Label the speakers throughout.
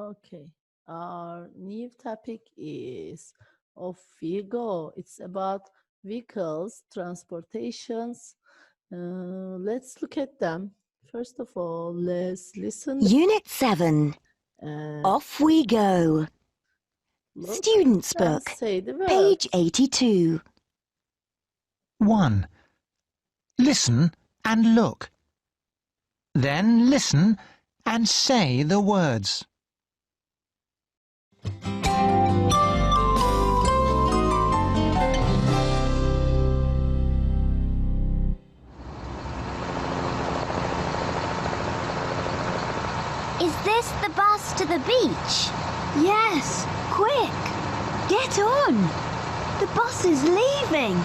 Speaker 1: Okay. Our new topic is off we go. It's about vehicles, transportations. Let's look at them. First of all, let's listen
Speaker 2: Unit 7.
Speaker 1: and
Speaker 2: Off we go.
Speaker 1: look
Speaker 2: Student's
Speaker 1: and
Speaker 2: book,
Speaker 1: say the
Speaker 2: page
Speaker 1: words.
Speaker 2: 82.
Speaker 3: 1. Listen and look. Then listen and say the words.
Speaker 4: Is this the bus to the beach? Yes, quick! Get on! The bus is leaving!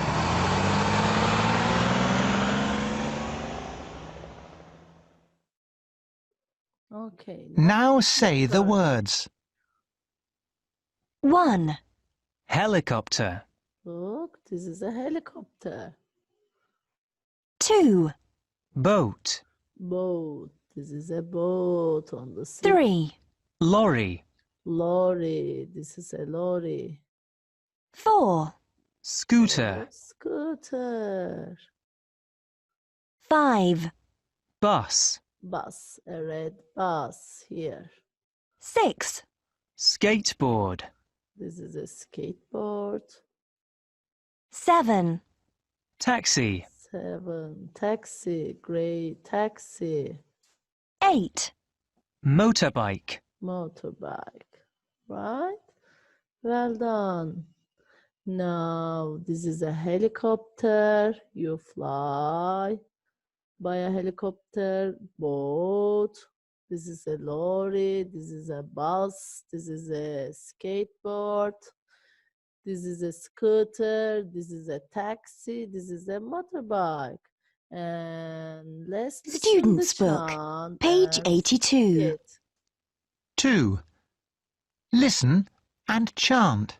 Speaker 1: Okay.
Speaker 3: Now say the words.
Speaker 2: 1.
Speaker 3: Helicopter.
Speaker 1: Look, this is a helicopter.
Speaker 2: 2.
Speaker 3: Boat.
Speaker 1: Boat. This is a boat on the sea.
Speaker 2: 3.
Speaker 3: Lorry.
Speaker 1: Lorry. This is a lorry.
Speaker 2: 4.
Speaker 3: Scooter.
Speaker 1: Scooter.
Speaker 2: 5.
Speaker 3: Bus.
Speaker 1: Bus. A red bus here.
Speaker 2: 6.
Speaker 3: Skateboard.
Speaker 1: This is a skateboard.
Speaker 2: 7.
Speaker 3: Taxi.
Speaker 1: 7. Taxi. Gray taxi.
Speaker 2: 8.
Speaker 3: Motorbike.
Speaker 1: Motorbike. Right? Well done. Now, this is a helicopter. You fly by a helicopter. Boat. This is a lorry. This is a bus. This is a skateboard. This is a scooter. This is a taxi. This is a motorbike. And let's listen
Speaker 2: Student's
Speaker 1: the
Speaker 2: book,
Speaker 1: chant
Speaker 2: page
Speaker 1: and
Speaker 2: 82.
Speaker 1: sing it.
Speaker 3: 2. Listen and chant.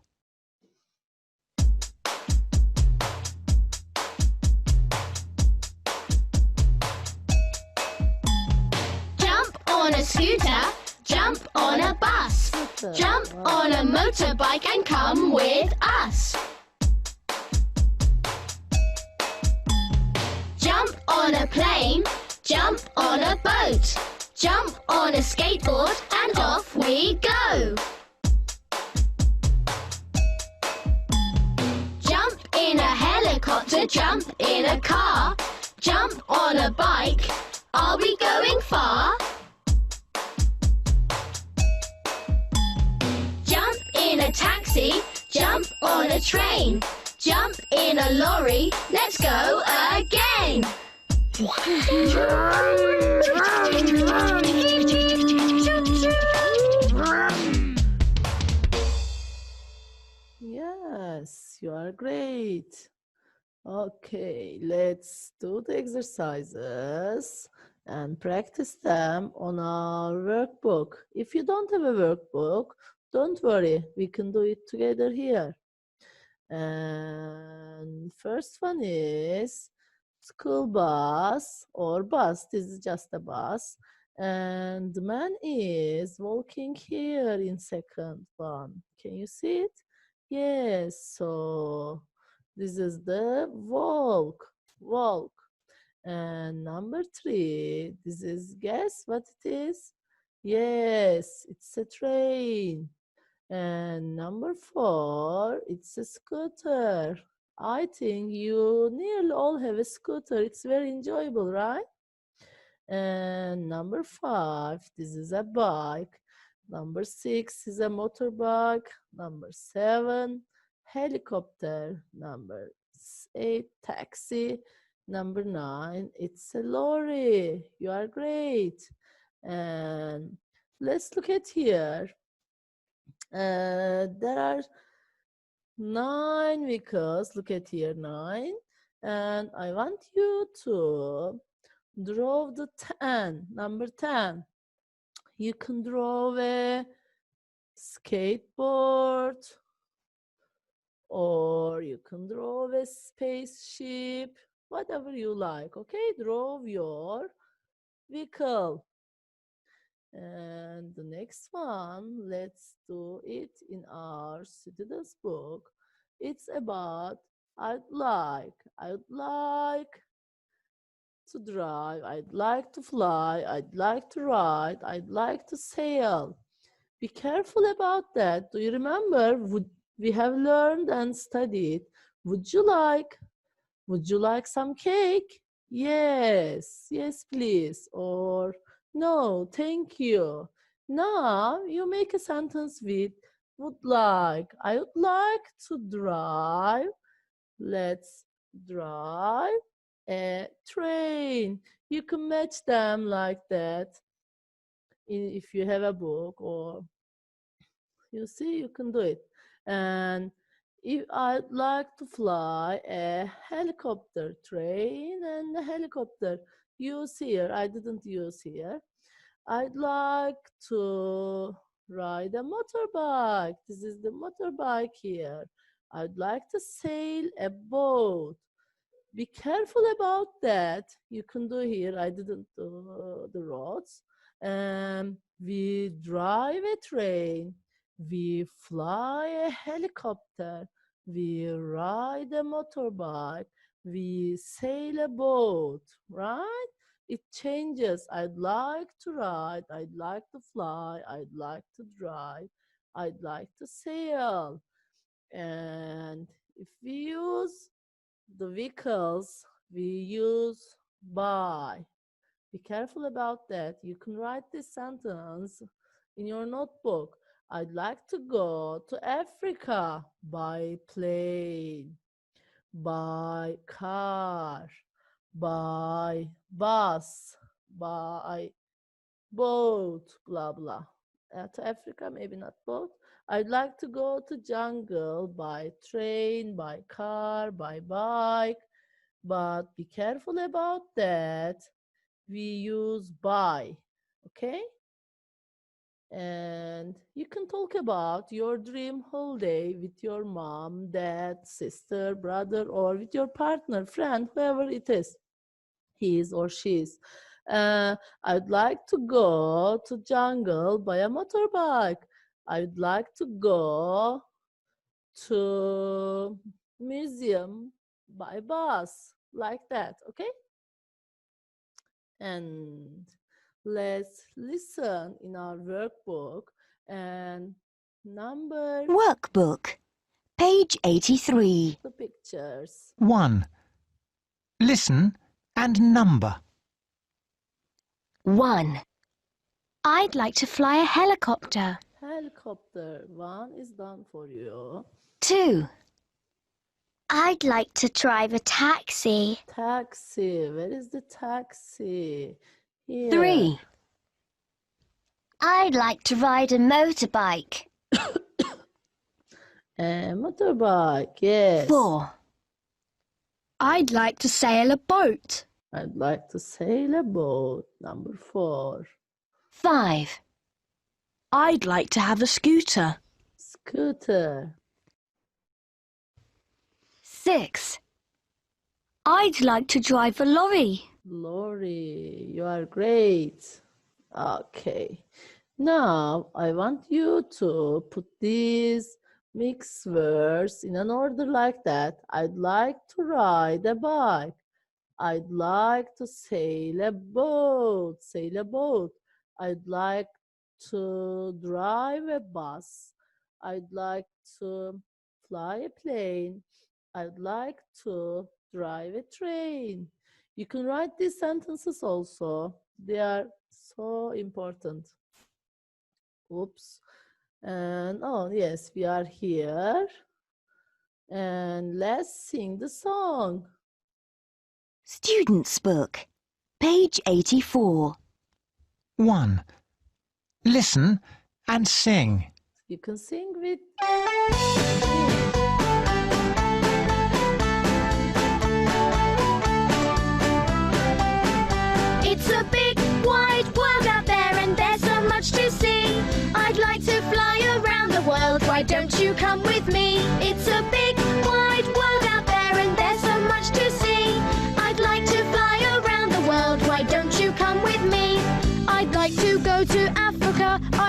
Speaker 5: Jump on a scooter, jump on a bus, jump on a motorbike and come with us. Jump on a plane, jump on a boat, jump on a skateboard and off we go. Jump in a helicopter, jump in a car, jump on a bike. Are we going far? Jump in a taxi, jump on a train, jump in a lorry, let's go again.
Speaker 1: Yes, you are great. Okay, let's do the exercises and practice them on our workbook. If you don't have a workbook, don't worry, we can do it together here. And first one is school bus or bus. This is just a bus. And the man is walking here in second one. Can you see it? Yes, so this is the walk. And number 3, this is, guess what it is? Yes, it's a train. And number 4, it's a scooter. I think you nearly all have a scooter. It's very enjoyable, right? And number 5, this is a bike. Number 6 is a motorbike. Number 7, helicopter. Number 8, taxi. Number 9, it's a lorry. You are great. And let's look at here. There are 9 vehicles. Look at here, 9. And I want you to draw the 10, number 10. You can draw a skateboard, or you can draw a spaceship, whatever you like, okay? Draw your vehicle. And the next one, let's do it in our students book. It's about I'd like to drive, I'd like to fly, I'd like to ride, I'd like to sail. Be careful about that. Do you remember? We have learned and studied. Would you like some cake? Yes, yes, please. Or no, thank you. Now you make a sentence with would like. I would like to drive. Let's drive a train. You can match them like that if you have a book, or you see, you can do it. And if I'd like to fly a helicopter, train and a helicopter, use here. I didn't use here. I'd like to ride a motorbike. This is the motorbike here. I'd like to sail a boat. Be careful about that. You can do here. I didn't do the roads. We drive a train. We fly a helicopter. We ride a motorbike. We sail a boat, right? It changes. I'd like to ride. I'd like to fly. I'd like to drive. I'd like to sail. And if we use the vehicles, we use by. Be careful about that. You can write this sentence in your notebook. I'd like to go to Africa by plane, by car, by bus, by boat, blah, blah. To Africa, maybe not boat. I'd like to go to jungle by train, by car, by bike, but be careful about that. We use by, okay? And you can talk about your dream holiday with your mom, dad, sister, brother, or with your partner, friend, whoever it is, he is or she is. I'd like to go to jungle by a motorbike. I'd like to go to museum by bus, like that, okay? And let's listen in our workbook and number
Speaker 2: Workbook, page 83.
Speaker 1: the pictures.
Speaker 3: 1. Listen and number.
Speaker 4: 1. I'd like to fly a helicopter.
Speaker 1: Helicopter, 1 is done for you.
Speaker 4: 2. I'd like to drive a taxi.
Speaker 1: Taxi, where is the taxi? Here.
Speaker 2: 3.
Speaker 4: I'd like to ride a motorbike.
Speaker 1: A motorbike, yes.
Speaker 2: 4.
Speaker 4: I'd like to sail a boat.
Speaker 1: I'd like to sail a boat, number 4.
Speaker 2: 5. I'd like to have a scooter.
Speaker 1: Scooter.
Speaker 4: 6. I'd like to drive a lorry.
Speaker 1: Lorry, you are great. Okay. Now, I want you to put these mixed words in an order like that. I'd like to ride a bike. I'd like to sail a boat. Sail a boat. I'd like to drive a bus. I'd like to fly a plane. I'd like to drive a train. You can write these sentences also. They are so important. Oops. And oh, yes, we are here. And let's sing the song.
Speaker 2: Student's book, page 84.
Speaker 3: 1. Listen and sing.
Speaker 1: You can sing with
Speaker 5: It's a big, wide world out there, and there's so much to see. I'd like to fly around the world. Why don't you come with me? It's a big, wide world out there, and there's so much to see. I'd like to fly around the world. Why don't you come with me? I'd like to go to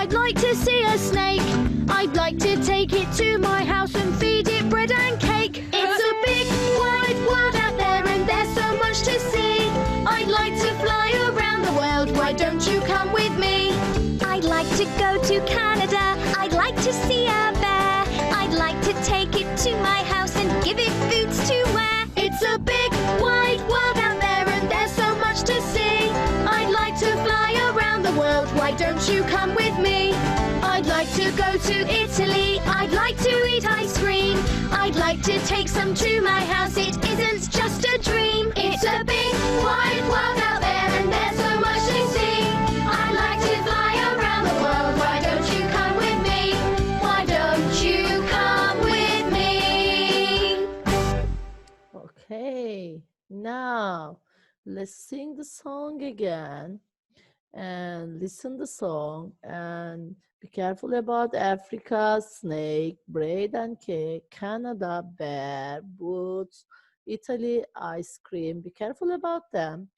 Speaker 5: I'd like to see a snake. I'd like to take it to my house and feed it bread and cake. It's a big wide world out there and there's so much to see. I'd like to fly around the world, why don't you come with me?
Speaker 4: I'd like to go to Canada. I'd like to see a bear. I'd like to take it to my house and give it boots to wear.
Speaker 5: It's a big wide world out there and there's so much to see. I'd like to fly around the world, why don't you come with me? I'd like to go to Italy. I'd like to eat ice cream. I'd like to take some to my house. It isn't just a dream. It's a big wide world out there and there's so much to see. I'd like to fly around the world, why don't you come with me? Why don't you come with me?
Speaker 1: Okay, now let's sing the song again and listen the song and be careful about Africa, snake, bread and cake, Canada, bear, boots, Italy, ice cream. Be careful about them.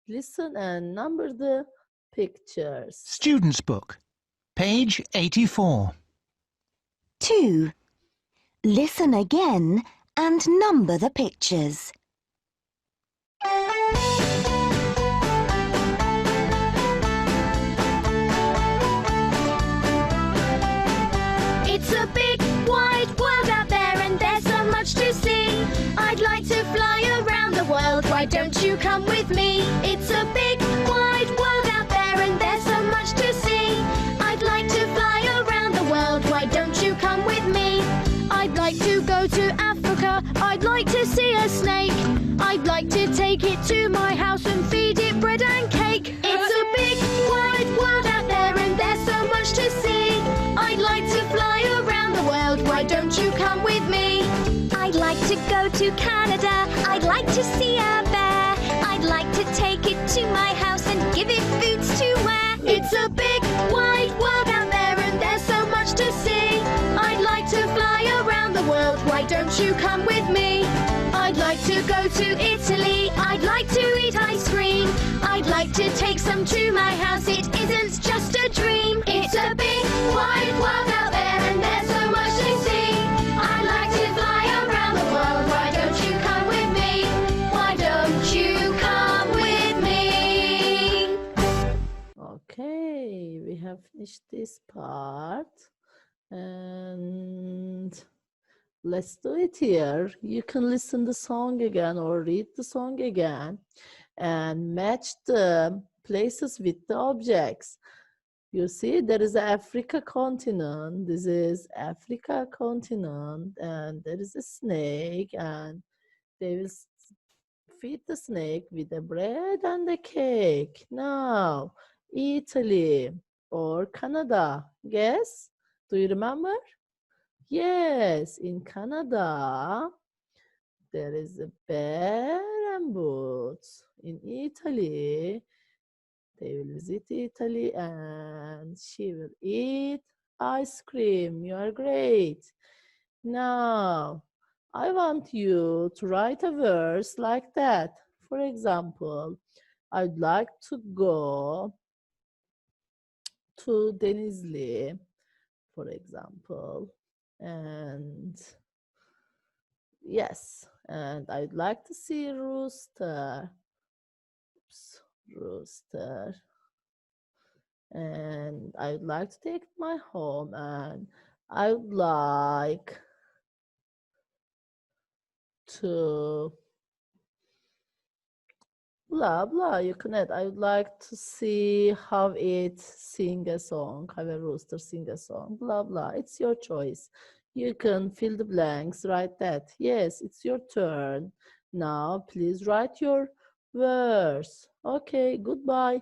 Speaker 1: Listen and number the pictures.
Speaker 3: Student's Book, page 84.
Speaker 4: 2. Listen again and number the pictures.
Speaker 5: It's a big wide world out there and there's so much to see. I'd like to fly around the world, why don't you come with me? It's a big wide world out there and there's so much to see. I'd like to fly around the world, why don't you come with me? I'd like to go to Africa. I'd like to see a snake. I'd like to take it to my house and feed it bread and cake. It's a big wide world out there and there's so much to see. I'd like to fly around the world, why don't you come with me?
Speaker 4: I'd like to go to Canada. I'd like to see a bear. I'd like to take it to my house and give it boots to wear.
Speaker 5: It's a big wide world out there and there's so much to see. I'd like to fly around the world, why don't you come with me? I'd like to go to Italy. I'd like to eat ice cream. I'd like to take some to my house. It isn't just a dream. It's a big wide world out there and there's so much to see. I'd like to fly around the world, why don't you come with me? Why don't you come with me?
Speaker 1: Okay, we have finished this part and let's do it here. You can listen the song again or read the song again and match the places with the objects. You see, there is Africa continent. This is Africa continent, and there is a snake, and they will feed the snake with the bread and the cake. Now, Italy or Canada. Guess? Do you remember? Yes, in Canada, there is a bear and boots. In Italy, they will visit Italy and she will eat ice cream. You are great. Now, I want you to write a verse like that. For example, I'd like to go to Denizli, for example. And yes, and I'd like to see a rooster. Oops, rooster. And I'd like to take my home and I would like to blah blah. You can add. I would like to see how it sing a song, how a rooster sing a song. Blah blah. It's your choice. You can fill the blanks. Write that. Yes, it's your turn. Now, please write your verse. Okay. Goodbye.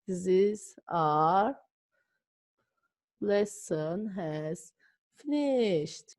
Speaker 1: This is our lesson has finished.